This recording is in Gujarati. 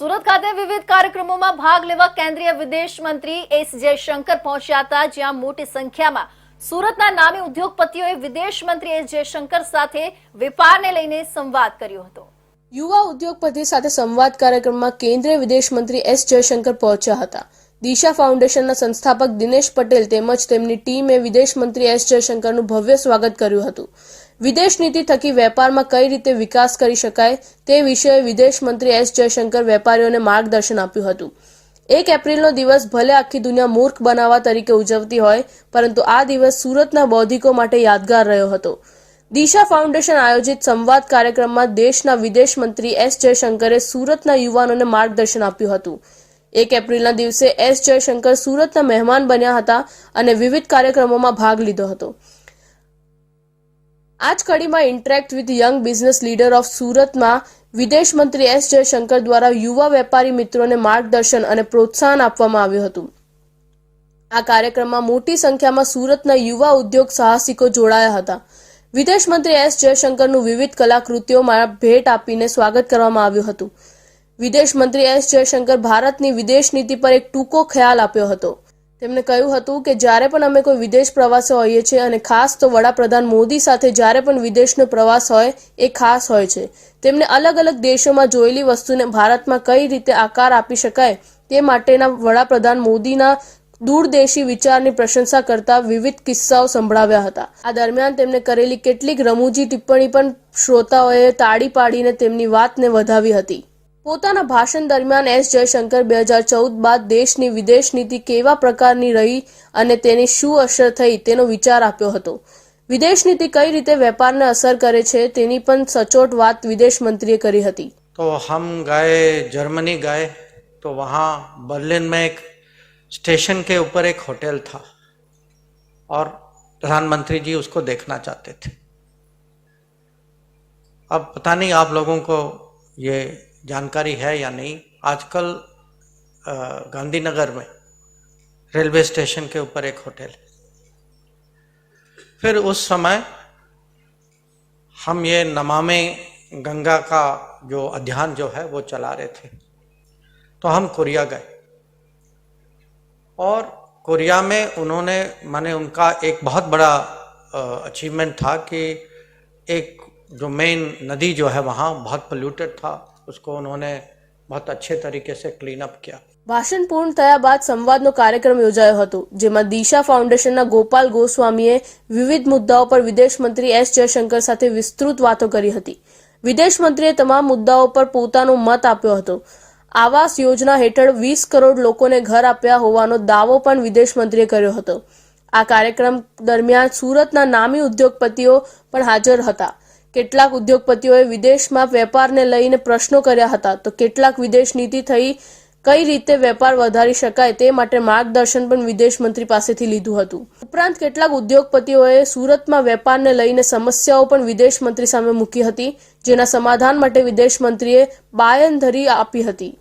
સુરત ખાતે વિવિધ કાર્યક્રમોમાં ભાગ લેવા કેન્દ્રીય વિદેશ મંત્રી એસ જયશંકર પહોંચ્યા હતા, જ્યાં મોટી સંખ્યામાં સુરતના નામી ઉદ્યોગપતિઓએ વિદેશ મંત્રી એસ જયશંકર સાથે વેપારને લઈને સંવાદ કર્યો હતો। યુવા ઉદ્યોગપતિ સાથે સંવાદ કાર્યક્રમમાં કેન્દ્રીય વિદેશ મંત્રી એસ જયશંકર પહોંચ્યા હતા। દિશા ફાઉન્ડેશનના સંસ્થાપક દિનેશ પટેલ તેમજ તેમની ટીમે વિદેશ મંત્રી એસ જયશંકરનું ભવ્ય સ્વાગત કર્યું હતું। વિદેશ નીતિ થકી વેપારમાં કઈ રીતે વિકાસ કરી શકાય તે વિષયે વિદેશ મંત્રી એસ જયશંકર વેપારીઓને માર્ગદર્શન આપ્યું હતું। 1 એપ્રિલનો દિવસ ભલે આખી દુનિયા મૂર્ખ બનાવવા તરીકે ઉજવતી હોય, પરંતુ આ દિવસ સુરતના બૌદ્ધિકો માટે યાદગાર રહ્યો હતો। દિશા ફાઉન્ડેશન આયોજિત સંવાદ કાર્યક્રમમાં દેશના વિદેશ મંત્રી એસ જયશંકરે સુરતના યુવાનોને માર્ગદર્શન આપ્યું હતું। 1 એપ્રિલના દિવસે એસ જયશંકર સુરતના મહેમાન બન્યા હતા અને વિવિધ કાર્યક્રમોમાં ભાગ લીધો હતો। આ જ કડીમાં interact with young business leader of સુરતમાં વિદેશ મંત્રી એસ જયશંકર દ્વારા યુવા વેપારી મિત્રોને માર્ગદર્શન અને પ્રોત્સાહન આપવામાં આવ્યું હતું। આ કાર્યક્રમમાં મોટી સંખ્યામાં સુરતના યુવા ઉદ્યોગ સાહસિકો જોડાયા હતા। વિદેશ મંત્રી એસ જયશંકરનું વિવિધ કલાકૃતિઓમાં ભેટ આપીને સ્વાગત કરવામાં આવ્યું હતું। વિદેશ મંત્રી એસ જયશંકર ભારતની વિદેશ નીતિ પર એક ટૂંકો ખ્યાલ આપ્યો હતો। તેમણે કહ્યું હતું કે જ્યારે પણ અમે કોઈ વિદેશ પ્રવાસે હોઈએ છીએ અને ખાસ તો વડાપ્રધાન મોદી સાથે જ્યારે પણ વિદેશનો પ્રવાસ હોય એ ખાસ હોય છે। તેમને અલગ અલગ દેશોમાં જોયેલી વસ્તુને ભારતમાં કઈ રીતે આકાર આપી શકાય તે માટેના વડાપ્રધાન મોદીના દૂરદેશી વિચારની પ્રશંસા કરતા વિવિધ કિસ્સાઓ સંભળાવ્યા હતા। આ દરમિયાન તેમણે કરેલી કેટલીક રમૂજી ટિપ્પણી પણ શ્રોતાઓએ તાળી પાડીને તેમની વાતને વધાવી હતી। પોતાના ભાષણ દરમિયાન એસ જયશંકર 2014 બાદ દેશની વિદેશ નીતિ કેવા પ્રકારની રહી અને તેની શું અસર થઈ તેનો વિચાર આપ્યો હતો। વિદેશ નીતિ કઈ રીતે વેપારને અસર કરે છે તેની પણ સચોટ વાત વિદેશ મંત્રીએ કરી હતી। तो हम गए जर्मनी गए तो वहाँ बर्लिन में एक स्टेशन के ऊपर एक होटल था और प्रधानमंत्री जी उसको देखना चाहते थे। अब पता नहीं आप लोगों को ये जानकारी है या नहीं, आजकल गांधीनगर में रेलवे स्टेशन के ऊपर एक होटल है। फिर उस समय हम ये नमामि गंगा का जो अभियान जो है वो चला रहे थे, तो हम कोरिया गए और कोरिया में उन्होंने माने उनका एक बहुत बड़ा अचीवमेंट था कि एक जो मेन नदी जो है वहाँ बहुत पोल्यूटेड था, उसको उन्होंने बहुत अच्छे तरीके से क्लीन अप किया। ભાષણ પૂર્ણ થયા બાદ સંવાદનો કાર્યક્રમ યોજાયો હતો, જેમાં દિશા ફાઉન્ડેશનના ગોપાલ ગોસ્વામીએ વિવિધ મુદ્દાઓ પર વિદેશ મંત્રી એસ જયશંકર સાથે વિસ્તૃત વાતો કરી હતી। વિદેશ મંત્રીએ તમામ મુદ્દાઓ પર પોતાનો મત આપ્યો હતો। આવાસ યોજના હેઠળ 20 કરોડ લોકોને ઘર આપ્યા હોવાનો દાવો પણ વિદેશ મંત્રીએ કર્યો હતો। આ કાર્યક્રમ દરમિયાન સુરતના નામી ઉદ્યોગપતિઓ પણ હાજર હતા। કેટલાક ઉદ્યોગપતિઓએ વિદેશમાં વેપારને લઈને પ્રશ્નો કર્યા હતા, તો કેટલાક વિદેશ નીતિ થઈ કઈ રીતે વેપાર વધારી શકાય તે માટે માર્ગદર્શન પણ વિદેશ મંત્રી પાસેથી લીધું હતું। ઉપરાંત કેટલાક ઉદ્યોગપતિઓએ સુરતમાં વેપારને લઈને સમસ્યાઓ પણ વિદેશ મંત્રી સામે મૂકી હતી, જેના સમાધાન માટે વિદેશ મંત્રીએ બાંયધરી આપી હતી।